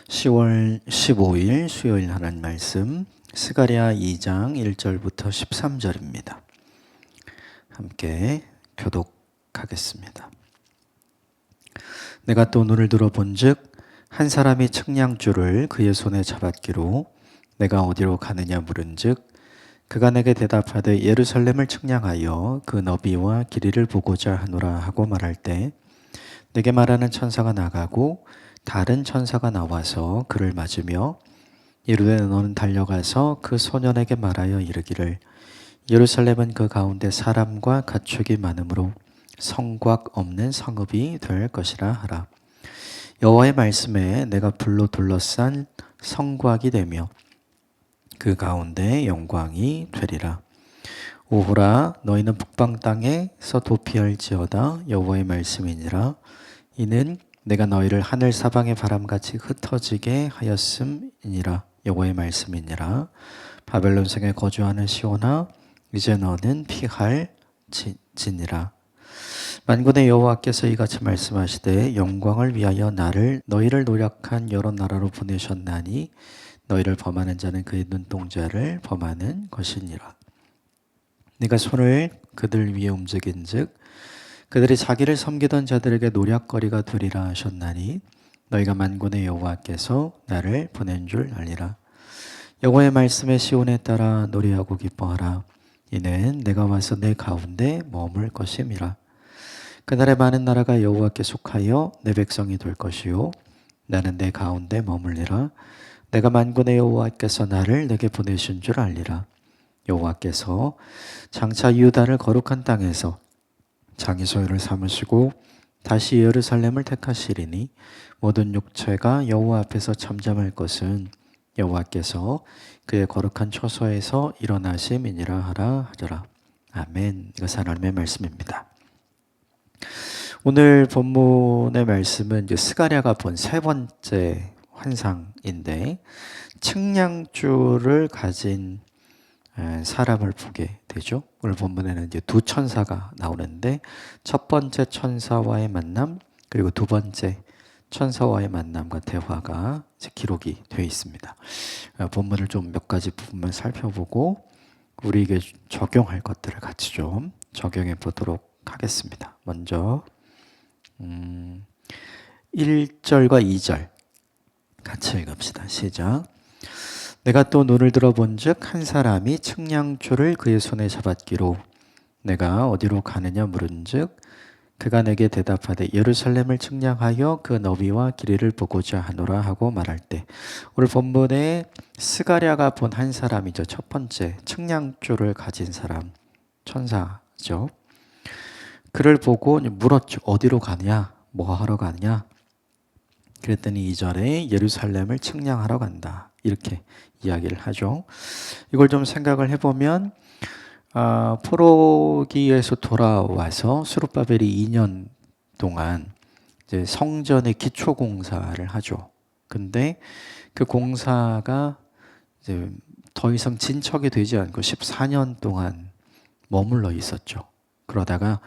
10월 15일 수요일 하나님 말씀 스가랴 2장 1절부터 13절입니다. 함께 교독하겠습니다. 내가 또 눈을 들어본즉 한 사람이 측량줄을 그의 손에 잡았기로 내가 어디로 가느냐 물은즉 그가 내게 대답하되 예루살렘을 측량하여 그 너비와 길이를 보고자 하노라 하고 말할 때 내게 말하는 천사가 나가고 다른 천사가 나와서 그를 맞으며 이르되 너는 달려가서 그 소년에게 말하여 이르기를 예루살렘은 그 가운데 사람과 가축이 많으므로 성곽 없는 성읍이 될 것이라 하라. 여호와의 말씀에 내가 불로 둘러싼 성곽이 되며 그 가운데 영광이 되리라. 오호라 너희는 북방 땅에서 도피할지어다 여호와의 말씀이니라. 이는 내가 너희를 하늘 사방의 바람같이 흩어지게 하였음이니라. 여호와의 말씀이니라. 바벨론 성에 거주하는 시온아 이제 너는 피할 지니라. 만군의 여호와께서 이같이 말씀하시되 영광을 위하여 너희를 노력한 여러 나라로 보내셨나니 너희를 범하는 자는 그의 눈동자를 범하는 것이니라. 네가 손을 그들 위에 움직인즉 그들이 자기를 섬기던 자들에게 노략거리가 되리라 하셨나니 너희가 만군의 여호와께서 나를 보낸 줄 알리라. 여호와의 말씀에 시온에 따라 노래하고 기뻐하라. 이는 내가 와서 내 가운데 머물 것임이라. 그날에 많은 나라가 여호와께 속하여 내 백성이 될 것이요 나는 내 가운데 머물리라. 내가 만군의 여호와께서 나를 내게 보내신 줄 알리라. 여호와께서 장차 유다를 거룩한 땅에서 자기 소유를 삼으시고 다시 예루살렘을 택하시리니 모든 육체가 여호와 앞에서 잠잠할 것은 여호와께서 그의 거룩한 처소에서 일어나심이니라 하라 하더라. 아멘. 이것은 하나님의 말씀입니다. 오늘 본문의 말씀은 스가랴가 본 세 번째 환상인데 측량줄을 가진 사람을 보게 되죠. 오늘 본문에는 이제 두 천사가 나오는데 첫 번째 천사와의 만남 그리고 두 번째 천사와의 만남과 대화가 이제 기록이 되어 있습니다. 본문을 좀 몇 가지 부분만 살펴보고 우리에게 적용할 것들을 같이 좀 적용해 보도록 하겠습니다. 먼저 1절과 2절 같이 읽읍시다. 시작. 내가 또 눈을 들어본즉 한 사람이 측량줄을 그의 손에 잡았기로 내가 어디로 가느냐 물은즉 그가 내게 대답하되 예루살렘을 측량하여 그 너비와 길이를 보고자 하노라 하고 말할 때 오늘 본문에 스가랴가 본 한 사람이죠. 첫 번째 측량줄을 가진 사람 천사죠. 그를 보고 물었죠. 어디로 가냐? 뭐 하러 가냐? 그랬더니 2절에 예루살렘을 측량하러 간다. 이렇게 이야기를 하죠. 이걸 좀 생각을 해보면 포로기에서 돌아와서 스룹바벨이 2년 동안 이제 성전의 기초 공사를 하죠. 근데 그 공사가 이제 더 이상 진척이 되지 않고 14년 동안 머물러 있었죠. 그러다가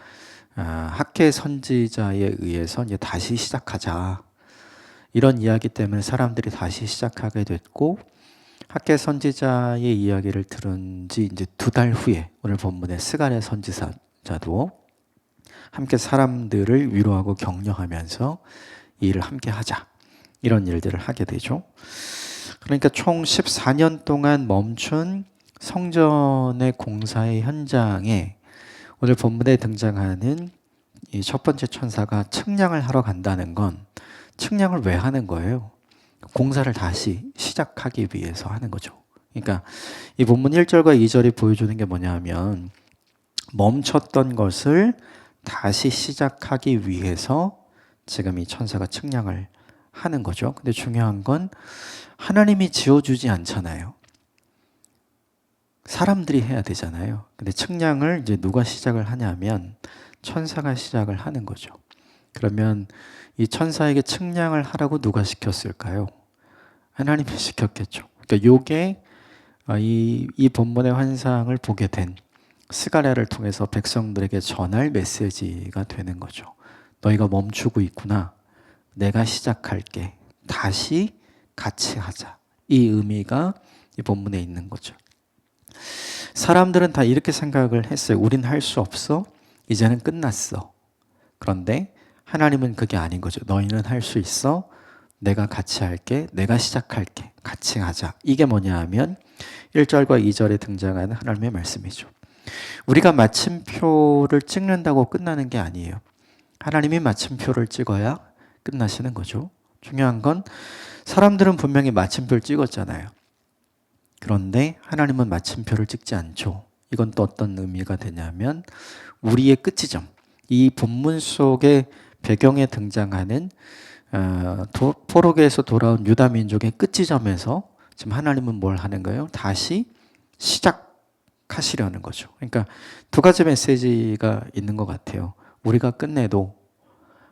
학계 선지자에 의해서 이제 다시 시작하자. 이런 이야기 때문에 사람들이 다시 시작하게 됐고 학계 선지자의 이야기를 들은 지 이제 2달 후에 오늘 본문의 스가랴 선지자도 함께 사람들을 위로하고 격려하면서 이 일을 함께 하자. 이런 일들을 하게 되죠. 그러니까 총 14년 동안 멈춘 성전의 공사의 현장에 오늘 본문에 등장하는 이 첫 번째 천사가 측량을 하러 간다는 건 측량을 왜 하는 거예요? 공사를 다시 시작하기 위해서 하는 거죠. 그러니까 이 본문 1절과 2절이 보여주는 게 뭐냐면 멈췄던 것을 다시 시작하기 위해서 지금 이 천사가 측량을 하는 거죠. 근데 중요한 건 하나님이 지어주지 않잖아요. 사람들이 해야 되잖아요. 근데 측량을 이제 누가 시작을 하냐면 천사가 시작을 하는 거죠. 그러면 이 천사에게 측량을 하라고 누가 시켰을까요? 하나님이 시켰겠죠. 그러니까 요게 이 본문의 환상을 보게 된 스가랴를 통해서 백성들에게 전할 메시지가 되는 거죠. 너희가 멈추고 있구나. 내가 시작할게. 다시 같이 하자. 이 의미가 이 본문에 있는 거죠. 사람들은 다 이렇게 생각을 했어요. 우린 할 수 없어. 이제는 끝났어. 그런데 하나님은 그게 아닌 거죠. 너희는 할 수 있어. 내가 같이 할게. 내가 시작할게. 같이 하자. 이게 뭐냐 하면 1절과 2절에 등장하는 하나님의 말씀이죠. 우리가 마침표를 찍는다고 끝나는 게 아니에요. 하나님이 마침표를 찍어야 끝나시는 거죠. 중요한 건 사람들은 분명히 마침표를 찍었잖아요. 그런데 하나님은 마침표를 찍지 않죠. 이건 또 어떤 의미가 되냐면 우리의 끝지점, 이 본문 속의 배경에 등장하는 포로기에서 돌아온 유다 민족의 끝지점에서 지금 하나님은 뭘 하는 거예요? 다시 시작하시려는 거죠. 그러니까 두 가지 메시지가 있는 것 같아요. 우리가 끝내도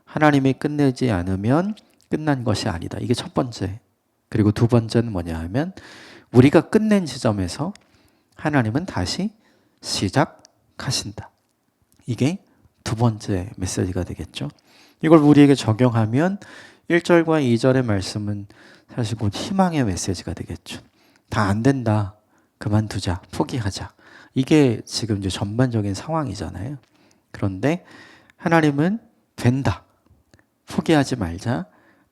하나님이 끝내지 않으면 끝난 것이 아니다. 이게 첫 번째. 그리고 두 번째는 뭐냐 하면 우리가 끝낸 지점에서 하나님은 다시 시작하신다. 이게 두 번째 메시지가 되겠죠. 이걸 우리에게 적용하면 1절과 2절의 말씀은 사실 곧 희망의 메시지가 되겠죠. 다 안 된다. 그만두자. 포기하자. 이게 지금 이제 전반적인 상황이잖아요. 그런데 하나님은 된다. 포기하지 말자.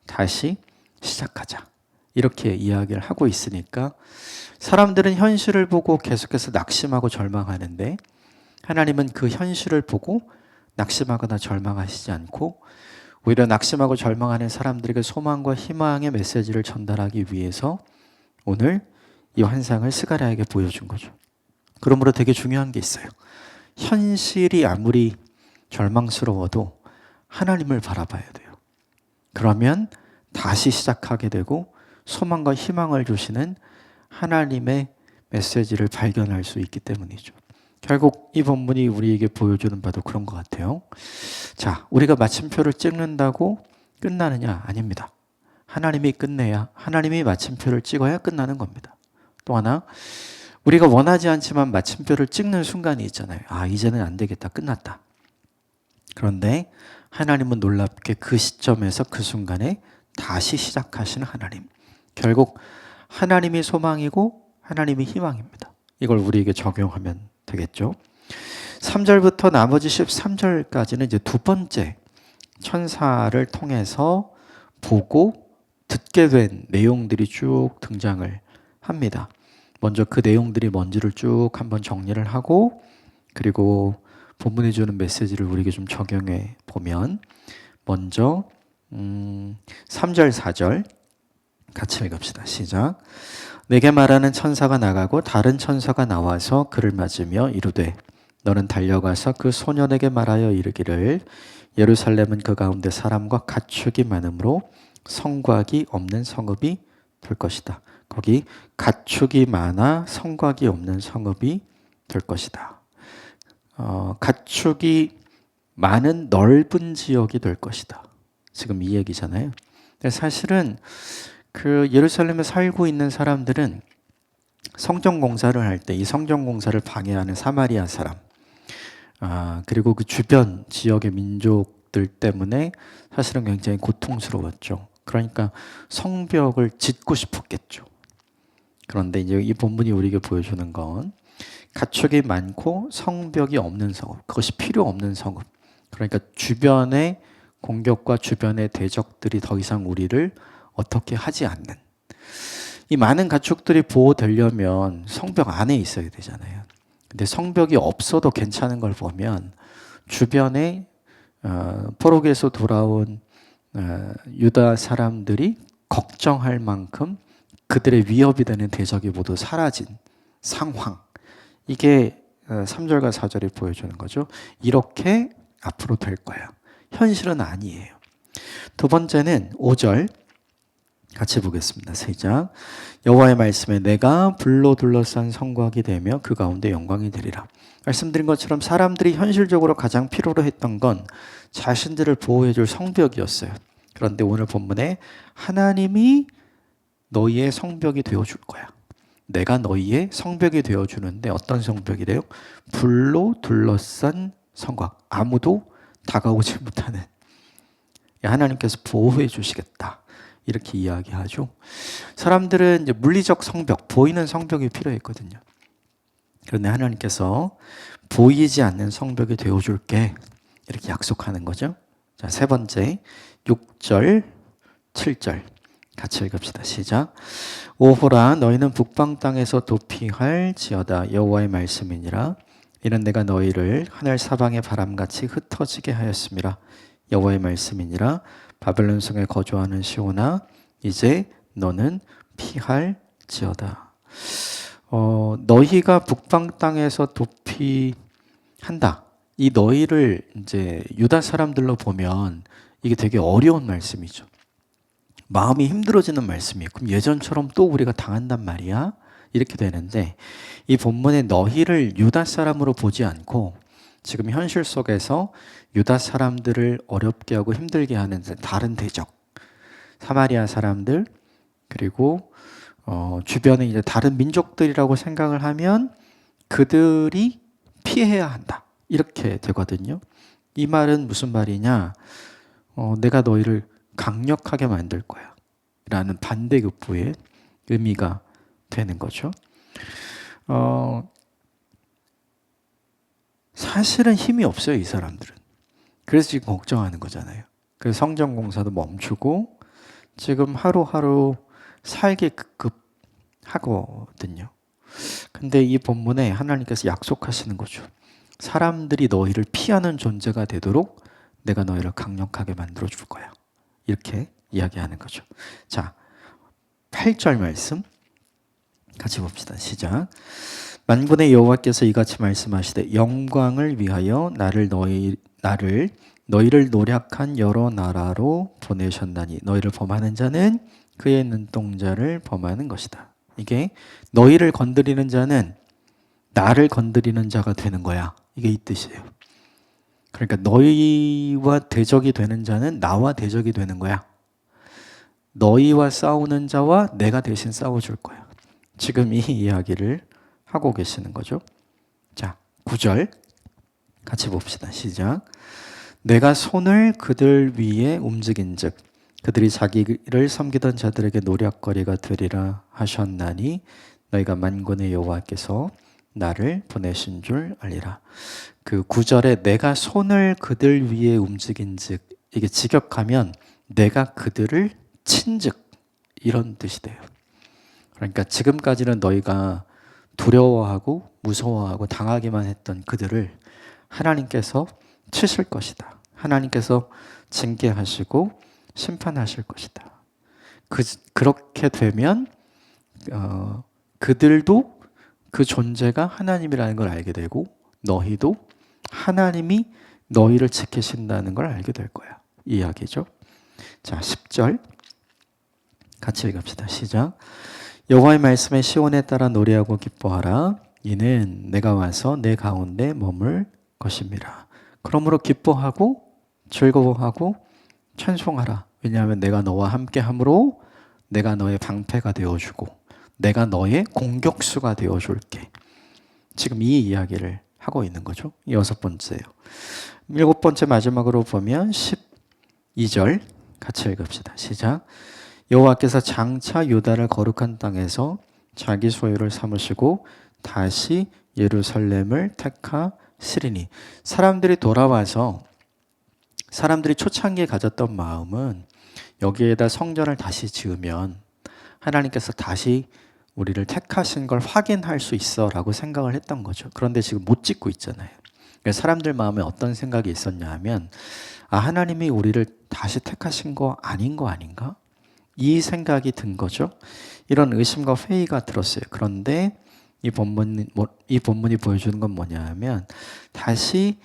다시 시작하자. 이렇게 이야기를 하고 있으니까 사람들은 현실을 보고 계속해서 낙심하고 절망하는데 하나님은 그 현실을 보고 낙심하거나 절망하시지 않고 오히려 낙심하고 절망하는 사람들에게 소망과 희망의 메시지를 전달하기 위해서 오늘 이 환상을 스가랴에게 보여준 거죠. 그러므로 되게 중요한 게 있어요. 현실이 아무리 절망스러워도 하나님을 바라봐야 돼요. 그러면 다시 시작하게 되고 소망과 희망을 주시는 하나님의 메시지를 발견할 수 있기 때문이죠. 결국 이 본문이 우리에게 보여주는 바도 그런 것 같아요. 자, 우리가 마침표를 찍는다고 끝나느냐? 아닙니다. 하나님이 끝내야, 하나님이 마침표를 찍어야 끝나는 겁니다. 또 하나, 우리가 원하지 않지만 마침표를 찍는 순간이 있잖아요. 아, 이제는 안 되겠다. 끝났다. 그런데 하나님은 놀랍게 그 시점에서 그 순간에 다시 시작하시는 하나님. 결국 하나님이 소망이고 하나님이 희망입니다. 이걸 우리에게 적용하면 되겠죠. 3절부터 나머지 13절까지는 이제 두 번째 천사를 통해서 보고 듣게 된 내용들이 쭉 등장을 합니다. 먼저 그 내용들이 뭔지를 쭉 한번 정리를 하고 그리고 본문이 주는 메시지를 우리에게 좀 적용해 보면 먼저 3절 4절 같이 읽읍시다. 시작. 내게 말하는 천사가 나가고 다른 천사가 나와서 그를 맞으며 이르되 너는 달려가서 그 소년에게 말하여 이르기를 예루살렘은 그 가운데 사람과 가축이 많으므로 성곽이 없는 성읍이 될 것이다. 거기 가축이 많아 성곽이 없는 성읍이 될 것이다. 가축이 많은 넓은 지역이 될 것이다. 지금 이 얘기잖아요. 근데 사실은 그 예루살렘에 살고 있는 사람들은 성전 공사를 할 때 이 성전 공사를 방해하는 사마리아 사람, 그리고 그 주변 지역의 민족들 때문에 사실은 굉장히 고통스러웠죠. 그러니까 성벽을 짓고 싶었겠죠. 그런데 이제 이 본문이 우리에게 보여주는 건 가축이 많고 성벽이 없는 성읍, 그것이 필요 없는 성읍. 그러니까 주변의 공격과 주변의 대적들이 더 이상 우리를 어떻게 하지 않는, 이 많은 가축들이 보호되려면 성벽 안에 있어야 되잖아요. 근데 성벽이 없어도 괜찮은 걸 보면 주변에 포로기에서 돌아온 유다 사람들이 걱정할 만큼 그들의 위협이 되는 대적이 모두 사라진 상황, 이게 3절과 4절이 보여주는 거죠. 이렇게 앞으로 될 거야. 현실은 아니에요. 두 번째는 5절 같이 보겠습니다. 시작. 여호와의 말씀에 내가 불로 둘러싼 성곽이 되며 그 가운데 영광이 되리라. 말씀드린 것처럼 사람들이 현실적으로 가장 필요로 했던 건 자신들을 보호해 줄 성벽이었어요. 그런데 오늘 본문에 하나님이 너희의 성벽이 되어줄 거야. 내가 너희의 성벽이 되어주는데 어떤 성벽이래요? 불로 둘러싼 성곽. 아무도 다가오지 못하는, 하나님께서 보호해 주시겠다. 이렇게 이야기하죠. 사람들은 이제 물리적 성벽, 보이는 성벽이 필요했거든요. 그런데 하나님께서 보이지 않는 성벽이 되어줄게 이렇게 약속하는 거죠. 자, 세 번째 6절 7절 같이 읽읍시다. 시작. 오호라 너희는 북방 땅에서 도피할지어다 여호와의 말씀이니라. 이는 내가 너희를 하늘 사방의 바람같이 흩어지게 하였음이라. 여호와의 말씀이니라. 바벨론 성에 거주하는 시온아 이제 너는 피할지어다. 너희가 북방 땅에서 도피한다. 이 너희를 이제 유다 사람들로 보면 이게 되게 어려운 말씀이죠. 마음이 힘들어지는 말씀이에요. 그럼 예전처럼 또 우리가 당한단 말이야? 이렇게 되는데 이 본문에 너희를 유다 사람으로 보지 않고 지금 현실 속에서 유다 사람들을 어렵게 하고 힘들게 하는 다른 대적, 사마리아 사람들, 그리고 주변에 이제 다른 민족들이라고 생각을 하면 그들이 피해야 한다. 이렇게 되거든요. 이 말은 무슨 말이냐? 내가 너희를 강력하게 만들 거야. 라는 반대급부의 의미가 되는 거죠. 사실은 힘이 없어요, 이 사람들은. 그래서 지금 걱정하는 거잖아요. 그래서 성전 공사도 멈추고 지금 하루하루 살기 급급하거든요. 근데 이 본문에 하나님께서 약속하시는 거죠. 사람들이 너희를 피하는 존재가 되도록 내가 너희를 강력하게 만들어 줄 거야. 이렇게 이야기하는 거죠. 자, 8절 말씀 같이 봅시다. 시작. 만군의 여호와께서 이같이 말씀하시되 영광을 위하여 너희를 노력한 여러 나라로 보내셨나니 너희를 범하는 자는 그의 눈동자를 범하는 것이다. 이게 너희를 건드리는 자는 나를 건드리는 자가 되는 거야. 이게 이 뜻이에요. 그러니까 너희와 대적이 되는 자는 나와 대적이 되는 거야. 너희와 싸우는 자와 내가 대신 싸워줄 거야. 지금 이 이야기를 하고 계시는 거죠. 자, 9절 같이 봅시다. 시작. 내가 손을 그들 위에 움직인즉 그들이 자기를 섬기던 자들에게 노략거리가 되리라 하셨나니 너희가 만군의 여호와께서 나를 보내신 줄 알리라. 그 9절에 내가 손을 그들 위에 움직인즉 이게 직역하면 내가 그들을 친즉 이런 뜻이 돼요. 그러니까 지금까지는 너희가 두려워하고 무서워하고 당하기만 했던 그들을 하나님께서 치실 것이다. 하나님께서 징계하시고 심판하실 것이다. 그렇게 되면 그들도 그 존재가 하나님이라는 걸 알게 되고 너희도 하나님이 너희를 지키신다는 걸 알게 될 거야. 이 이야기죠. 자, 10절 같이 읽읍시다. 시작. 여호와의 말씀에 시온에 따라 노래하고 기뻐하라. 이는 내가 와서 내 가운데 머물 것입니다. 그러므로 기뻐하고 즐거워하고 찬송하라. 왜냐하면 내가 너와 함께 함으로 내가 너의 방패가 되어주고 내가 너의 공격수가 되어줄게. 지금 이 이야기를 하고 있는 거죠. 6번째예요. 7번째 마지막으로 보면 12절 같이 읽읍시다. 시작. 여호와께서 장차 유다를 거룩한 땅에서 자기 소유를 삼으시고 다시 예루살렘을 택하시리니. 사람들이 돌아와서 사람들이 초창기에 가졌던 마음은 여기에다 성전을 다시 지으면 하나님께서 다시 우리를 택하신 걸 확인할 수 있어 라고 생각을 했던 거죠. 그런데 지금 못 짓고 있잖아요. 사람들 마음에 어떤 생각이 있었냐 하면 하나님이 우리를 다시 택하신 거 아닌 거 아닌가? 이 생각이 든 거죠. 이런 의심과 회의가 들었어요. 그런데 이 본문이 보여주는 건 뭐냐 하면 다시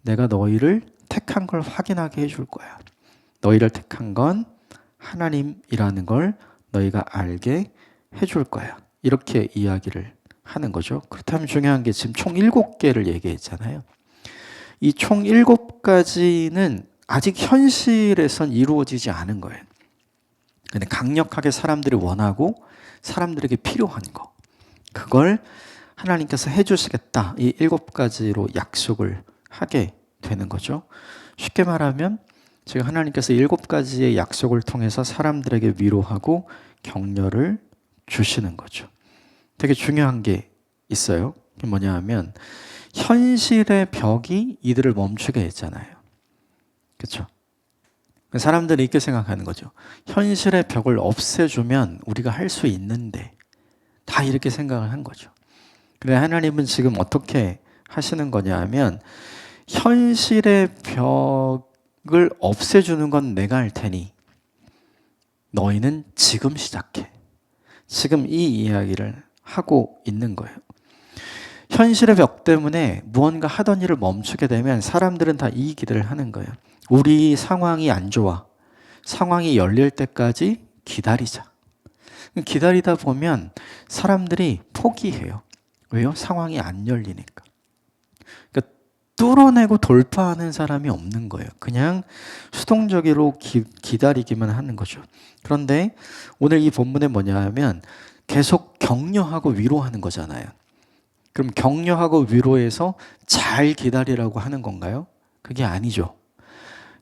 내가 너희를 택한 걸 확인하게 해줄 거야. 너희를 택한 건 하나님이라는 걸 너희가 알게 해줄 거야. 이렇게 이야기를 하는 거죠. 그렇다면 중요한 게 지금 총 7개를 얘기했잖아요. 이 총 7가지는 아직 현실에선 이루어지지 않은 거예요. 근데 강력하게 사람들이 원하고 사람들에게 필요한 거. 그걸 하나님께서 해주시겠다. 이 7가지로 약속을 하게 되는 거죠. 쉽게 말하면 지금 하나님께서 7가지의 약속을 통해서 사람들에게 위로하고 격려를 주시는 거죠. 되게 중요한 게 있어요. 그게 뭐냐 하면 현실의 벽이 이들을 멈추게 했잖아요. 그렇죠? 사람들이 이렇게 생각하는 거죠. 현실의 벽을 없애주면 우리가 할 수 있는데, 다 이렇게 생각을 한 거죠. 그런데 하나님은 지금 어떻게 하시는 거냐 하면 현실의 벽을 없애주는 건 내가 할 테니 너희는 지금 시작해. 지금 이 이야기를 하고 있는 거예요. 현실의 벽 때문에 무언가 하던 일을 멈추게 되면 사람들은 다 이 기대를 하는 거예요. 우리 상황이 안 좋아. 상황이 열릴 때까지 기다리자. 기다리다 보면 사람들이 포기해요. 왜요? 상황이 안 열리니까. 그러니까 뚫어내고 돌파하는 사람이 없는 거예요. 그냥 수동적으로 기다리기만 하는 거죠. 그런데 오늘 이 본문에 뭐냐 하면 계속 격려하고 위로하는 거잖아요. 그럼 격려하고 위로해서 잘 기다리라고 하는 건가요? 그게 아니죠.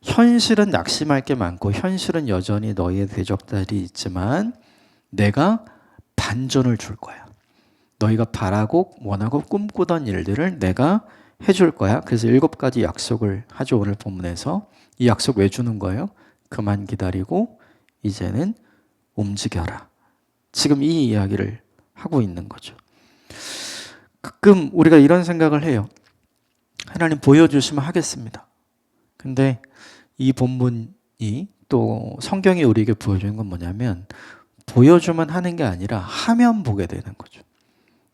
현실은 낙심할 게 많고 현실은 여전히 너희의 대적들이 있지만 내가 반전을 줄 거야. 너희가 바라고 원하고 꿈꾸던 일들을 내가 해줄 거야. 그래서 7가지 약속을 하죠. 오늘 본문에서. 이 약속 왜 주는 거예요? 그만 기다리고 이제는 움직여라. 지금 이 이야기를 하고 있는 거죠. 가끔 우리가 이런 생각을 해요. 하나님 보여주시면 하겠습니다. 근데 이 본문이 또 성경이 우리에게 보여주는 건 뭐냐면 보여주면 하는 게 아니라 하면 보게 되는 거죠.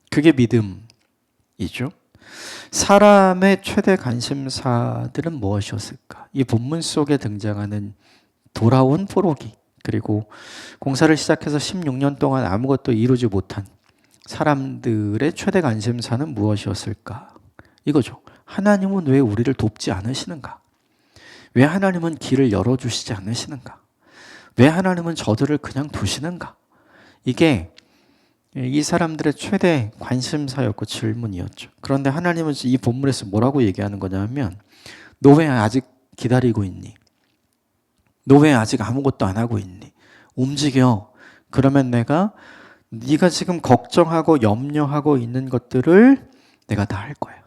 그게 믿음이죠. 사람의 최대 관심사들은 무엇이었을까? 이 본문 속에 등장하는 돌아온 포로기, 그리고 공사를 시작해서 16년 동안 아무것도 이루지 못한 사람들의 최대 관심사는 무엇이었을까? 이거죠. 하나님은 왜 우리를 돕지 않으시는가? 왜 하나님은 길을 열어주시지 않으시는가? 왜 하나님은 저들을 그냥 두시는가? 이게 이 사람들의 최대 관심사였고 질문이었죠. 그런데 하나님은 이 본문에서 뭐라고 얘기하는 거냐면 너 왜 아직 기다리고 있니? 너 왜 아직 아무것도 안 하고 있니? 움직여. 그러면 내가 네가 지금 걱정하고 염려하고 있는 것들을 내가 다 할 거야.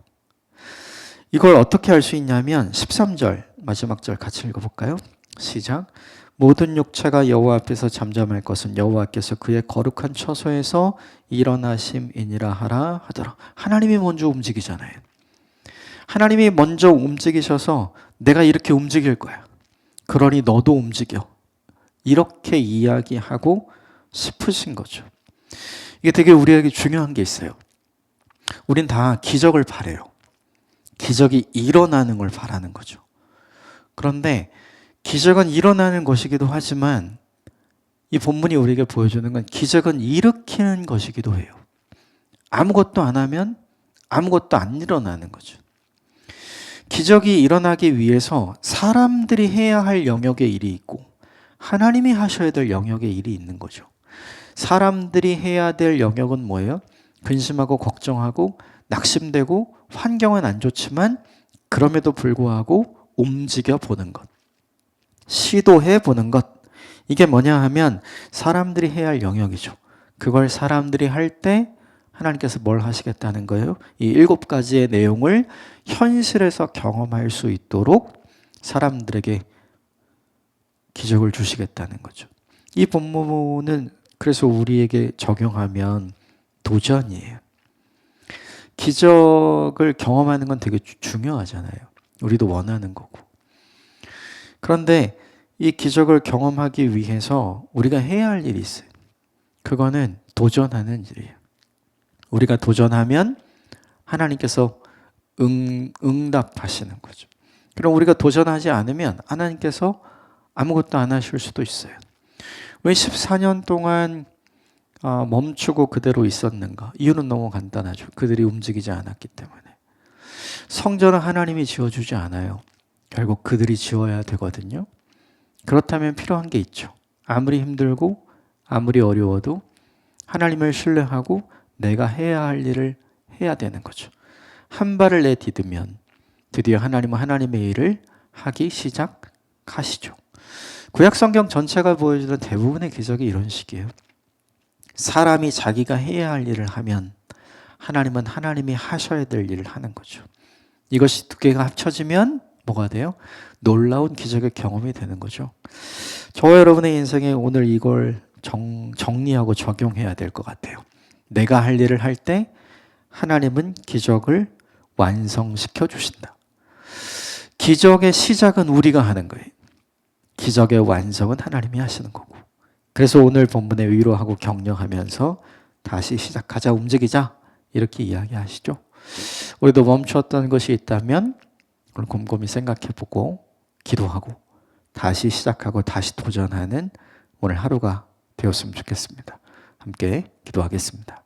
이걸 어떻게 할 수 있냐면 13절 마지막 절 같이 읽어볼까요? 시작. 모든 육체가 여호와 앞에서 잠잠할 것은 여호와께서 그의 거룩한 처소에서 일어나심이니라 하라 하더라. 하나님이 먼저 움직이잖아요. 하나님이 먼저 움직이셔서 내가 이렇게 움직일 거야. 그러니 너도 움직여. 이렇게 이야기하고 싶으신 거죠. 이게 되게 우리에게 중요한 게 있어요. 우린 다 기적을 바래요. 기적이 일어나는 걸 바라는 거죠. 그런데 기적은 일어나는 것이기도 하지만 이 본문이 우리에게 보여주는 건 기적은 일으키는 것이기도 해요. 아무것도 안 하면 아무것도 안 일어나는 거죠. 기적이 일어나기 위해서 사람들이 해야 할 영역의 일이 있고 하나님이 하셔야 될 영역의 일이 있는 거죠. 사람들이 해야 될 영역은 뭐예요? 근심하고 걱정하고 낙심되고 환경은 안 좋지만 그럼에도 불구하고 움직여 보는 것. 시도해 보는 것. 이게 뭐냐 하면 사람들이 해야 할 영역이죠. 그걸 사람들이 할 때 하나님께서 뭘 하시겠다는 거예요? 이 7가지의 내용을 현실에서 경험할 수 있도록 사람들에게 기적을 주시겠다는 거죠. 이 본문은 그래서 우리에게 적용하면 도전이에요. 기적을 경험하는 건 되게 중요하잖아요. 우리도 원하는 거고. 그런데 이 기적을 경험하기 위해서 우리가 해야 할 일이 있어요. 그거는 도전하는 일이에요. 우리가 도전하면 하나님께서 응답하시는 거죠. 그럼 우리가 도전하지 않으면 하나님께서 아무것도 안 하실 수도 있어요. 왜 14년 동안 멈추고 그대로 있었는가? 이유는 너무 간단하죠. 그들이 움직이지 않았기 때문에. 성전은 하나님이 지어주지 않아요. 결국 그들이 지어야 되거든요. 그렇다면 필요한 게 있죠. 아무리 힘들고 아무리 어려워도 하나님을 신뢰하고 내가 해야 할 일을 해야 되는 거죠. 한 발을 내디디면 드디어 하나님은 하나님의 일을 하기 시작하시죠. 구약 성경 전체가 보여주는 대부분의 기적이 이런 식이에요. 사람이 자기가 해야 할 일을 하면 하나님은 하나님이 하셔야 될 일을 하는 거죠. 이것이 두 개가 합쳐지면 뭐가 돼요? 놀라운 기적의 경험이 되는 거죠. 저와 여러분의 인생에 오늘 이걸 정리하고 적용해야 될 것 같아요. 내가 할 일을 할 때 하나님은 기적을 완성시켜 주신다. 기적의 시작은 우리가 하는 거예요. 기적의 완성은 하나님이 하시는 거고. 그래서 오늘 본문에 위로하고 격려하면서 다시 시작하자, 움직이자 이렇게 이야기하시죠. 우리도 멈추었던 것이 있다면 오늘 곰곰이 생각해보고 기도하고 다시 시작하고 다시 도전하는 오늘 하루가 되었으면 좋겠습니다. 함께 기도하겠습니다.